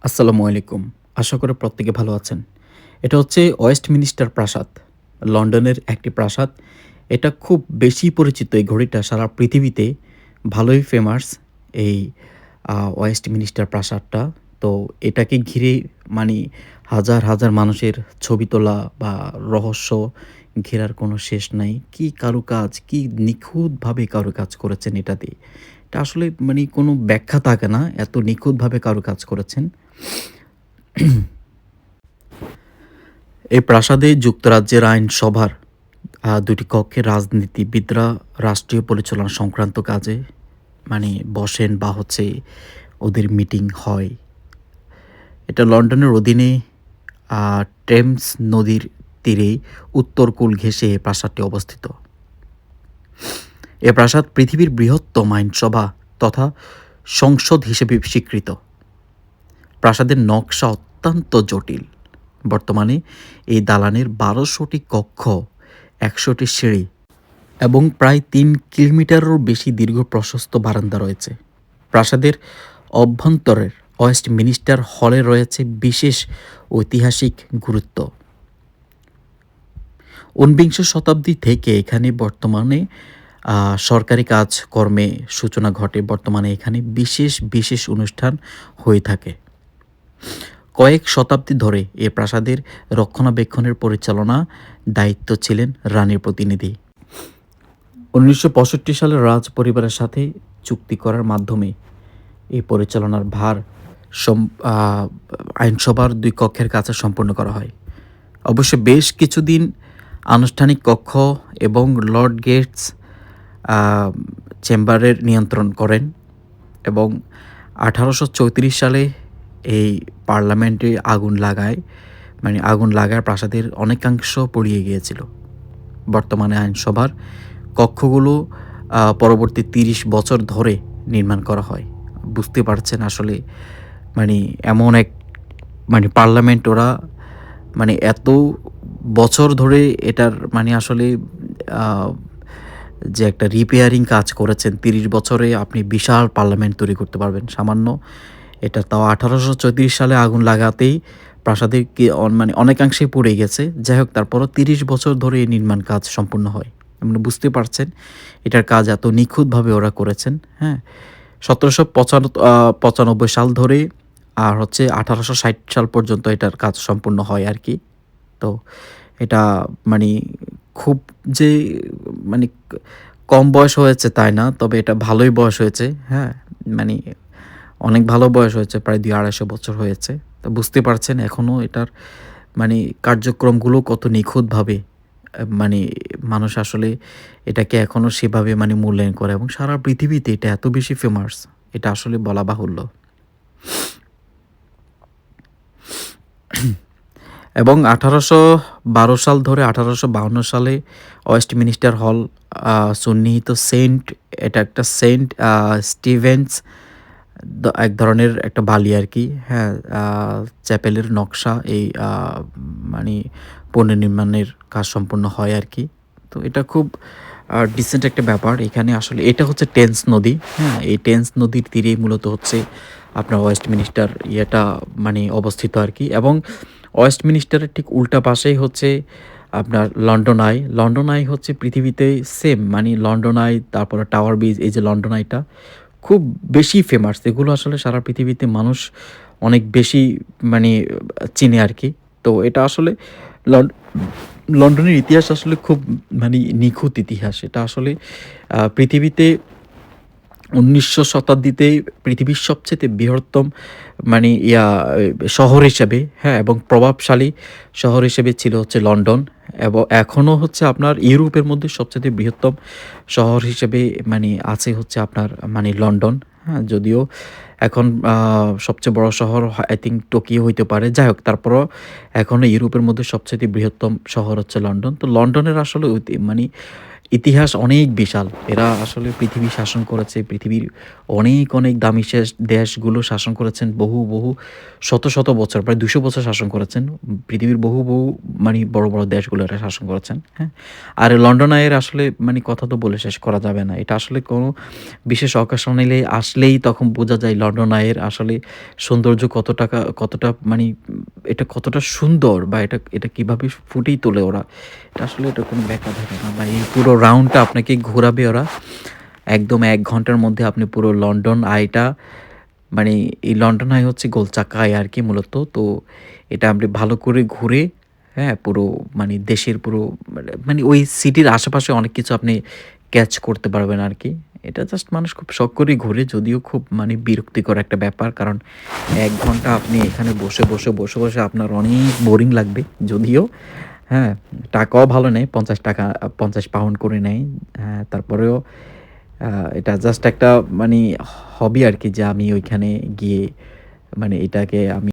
আসসালামু আলাইকুম। আশা করি প্রত্যেকে ভালো আছেন। এটা হচ্ছে ওয়েস্টমিনিস্টার প্রাসাদ। লন্ডনের একটি প্রাসাদ। এটা খুব বেশি পরিচিত এই ঘড়িটা সারা পৃথিবীতে ভালোই ফেমাস এই ওয়েস্টমিনিস্টার প্রাসাদটা। তো এটাকে ঘিরে মানি হাজার মানুষের ছবি তোলা বা রহস্য ঘেরার কোনো শেষ নাই। কি কারুকাজ, কি নিখুঁতভাবে কারুকাজ করেছেন এটা দিয়ে। এটা আসলে মানি কোনো ব্যাখ্যা থাকে না, এত নিখুঁতভাবে কারুকাজ করেছেন। এই প্রাসাদে যুক্তরাজ্যের আইনসভার ২ টি কক্ষে রাজনীতিবিদরা রাষ্ট্রীয় পরিচালনা সংক্রান্ত কাজে মানে বসেন বা হচ্ছে ওদের মিটিং হয়। এটা লন্ডনের অধীনে টেমস নদীর তীরে উত্তর কূল ঘেঁষে এই প্রাসাদটি অবস্থিত। এ প্রাসাদ পৃথিবীর বৃহত্তম আইনসভা তথা সংসদ হিসেবে স্বীকৃত। প্রাসাদের নকশা অত্যন্ত জটিল। বর্তমানে এই দালানের ১২০০টি কক্ষ, ১০০টি সিঁড়ি এবং প্রায় ৩ কিলোমিটারেরও বেশি দীর্ঘ প্রশস্ত বারান্দা রয়েছে। প্রাসাদের অভ্যন্তরের ওয়েস্টমিনিস্টার হলে রয়েছে বিশেষ ঐতিহাসিক গুরুত্ব। ঊনবিংশ শতাব্দী থেকে এখানে বর্তমানে সরকারি কাজকর্মে সূচনা ঘটে। বর্তমানে এখানে বিশেষ অনুষ্ঠান হয়ে থাকে। কয়েক শতাব্দী ধরে এ প্রাসাদের রক্ষণাবেক্ষণের পরিচালনা দায়িত্ব ছিলেন রানীর প্রতিনিধি। ১৯৬৫ সালে রাজ পরিবারের সাথে চুক্তি করার মাধ্যমে এই পরিচালনার ভার আইনসভার ২ কক্ষের কাছে সম্পন্ন করা হয়। অবশ্য বেশ কিছুদিন আনুষ্ঠানিক কক্ষ এবং লর্ড গেটস আ চেম্বারের নিয়ন্ত্রণ করেন এবং ১৮৩৪ সালে এই পার্লামেন্টে আগুন লাগায় প্রাসাদের অনেকাংশ পুড়িয়ে গিয়েছিল। বর্তমানে আইনসভার কক্ষগুলো পরবর্তী ৩০ বছর ধরে নির্মাণ করা হয়। বুঝতে পারছেন আসলে মানে এমন এক পার্লামেন্ট ওরা এত বছর ধরে এটার আসলে আ যে একটা রিপেয়ারিং কাজ করেছেন ৩০ বছরে আপনি বিশাল পার্লামেন্ট তৈরি করতে পারবেন। সামান্য এটা তাও ১৮৩৪ সালে আগুন লাগাতেই প্রাসাদে কি অনেকাংশেই পুড়ে গেছে। যাই হোক তারপরও ৩০ বছর ধরে এই নির্মাণ কাজ সম্পূর্ণ হয়। বুঝতে পারছেন এটার কাজ এত নিখুঁতভাবে ওরা করেছেন, হ্যাঁ? ১৭৯৫ সাল ধরে আর হচ্ছে ১৮৬০ সাল পর্যন্ত এটার কাজ সম্পূর্ণ হয় আরকি। তো এটা মানি খুব যে মানি কম বয়স হয়েছে তাই না। তবে এটা ভালোই বয়স হয়েছে, হ্যাঁ? মানি অনেক ভালো বয়স হয়েছে, প্রায় ২-২৫০ বছর হয়েছে। তো বুঝতে পারছেন এখনও এটার কার্যক্রমগুলো কত নিখুঁতভাবে মানে মানুষ আসলে এটাকে এখনও সেভাবে মূল্যায়ন করে এবং সারা পৃথিবীতে এটা এত বেশি ফেমাস, এটা আসলে বলা বাহুল্য। এবং ১৮১২ সাল ধরে ১৮৫২ সালে ওয়েস্টমিনিস্টার হল সন্নিহিত এটা একটা সেন্ট স্টিভেন্স এক ধরনের একটা বালি আরকি, হ্যাঁ? চ্যাপেলের নকশা এই মানি পুনর্নির্মাণের কাজ সম্পূর্ণ হয় আরকি। তো এটা খুব ডিসেন্ট একটা ব্যাপার। এখানে আসলে এটা হচ্ছে টেমস নদী, হ্যাঁ? এই টেমস নদীর তীরেই মূলত হচ্ছে আপনার ওয়েস্টমিনিস্টার অবস্থিত আরকি এবং ওয়েস্টমিনিস্টারের ঠিক উল্টা পাশেই হচ্ছে আপনার লন্ডন আই। লন্ডন আই হচ্ছে পৃথিবীতে সেম লন্ডন আই, তারপরে টাওয়ার ব্রিজ, এই যে লন্ডন আইটা খুব বেশি ফেমাস। এগুলো আসলে সারা পৃথিবীতে মানুষ অনেক বেশি মানে চিনে আরকি। তো এটা আসলে লন লন্ডনের ইতিহাস আসলে খুব নিখুঁত ইতিহাস। এটা আসলে পৃথিবীতে ১৯০০ শতাব্দীতে পৃথিবীর সবচাইতে বৃহত্তম মানে ইয়া শহর হিসেবে, হ্যাঁ? এবং প্রভাবশালী শহর হিসেবে ছিল হচ্ছে লন্ডন এবং এখনও হচ্ছে আপনার ইউরোপের মধ্যে সবচাইতে বৃহত্তম শহর হিসেবে আছে হচ্ছে আপনার লন্ডন, হ্যাঁ? যদিও এখন সবচেয়ে বড় শহর আই থিংক টোকিও হইতে পারে। যাই হোক তারপরও এখনও ইউরোপের মধ্যে সবচাইতে বৃহত্তম শহর হচ্ছে লন্ডন। তো লন্ডনের আসলে ইতিহাস অনেক বিশাল। এরা আসলে পৃথিবী শাসন করেছে। পৃথিবীর অনেক দামি দেশগুলো শাসন করেছেন বহু শত বছর, প্রায় ২০০ বছর শাসন করেছেন। পৃথিবীর বহু মানে বড় দেশগুলো এরা শাসন করেছেন, হ্যাঁ? আর লন্ডন আইয়ের আসলে মানে কথা তো বলে শেষ করা যাবে না। এটা আসলে কোনো বিশেষ অকেশন এলে আসলেই তখন বোঝা যায় লন্ডন আইয়ের আসলে সৌন্দর্য কতটা মানে এটা কতটা সুন্দর বা এটা কিভাবে ফুটিয়ে তোলে ওরা। এটা আসলে এটা কোনো ব্যাখ্যা থাকে না। বা এই পুরো রাউন্ডটা আপনাকে ঘোরাবে ওরা। একদম ১ ঘন্টার মধ্যে আপনি পুরো লন্ডন আইটা মানে এই লন্ডন আই হচ্ছে গোলচাক্কা আই আরকি মূলত। তো এটা আপনি ভালো করে ঘুরে, হ্যাঁ? পুরো মানে দেশের পুরো মানে ওই সিটির আশেপাশে অনেক কিছু আপনি ক্যাচ করতে পারবেন আরকি। এটা জাস্ট মানুষ খুব শখ করেই ঘুরে। যদিও খুব মানে বিরক্তিকর একটা ব্যাপার। কারণ ১ ঘন্টা আপনি এখানে বসে আপনার অনেক বোরিং লাগবে। যদিও হ্যাঁ, টাকাও ভালো নেয়। ৳৫০ ৳৫০ করে নেয়। তারপরেও আ এটা জাস্ট একটা মানি হবি আরকি যে আমি ওইখানে গিয়ে মানে এটাকে আমি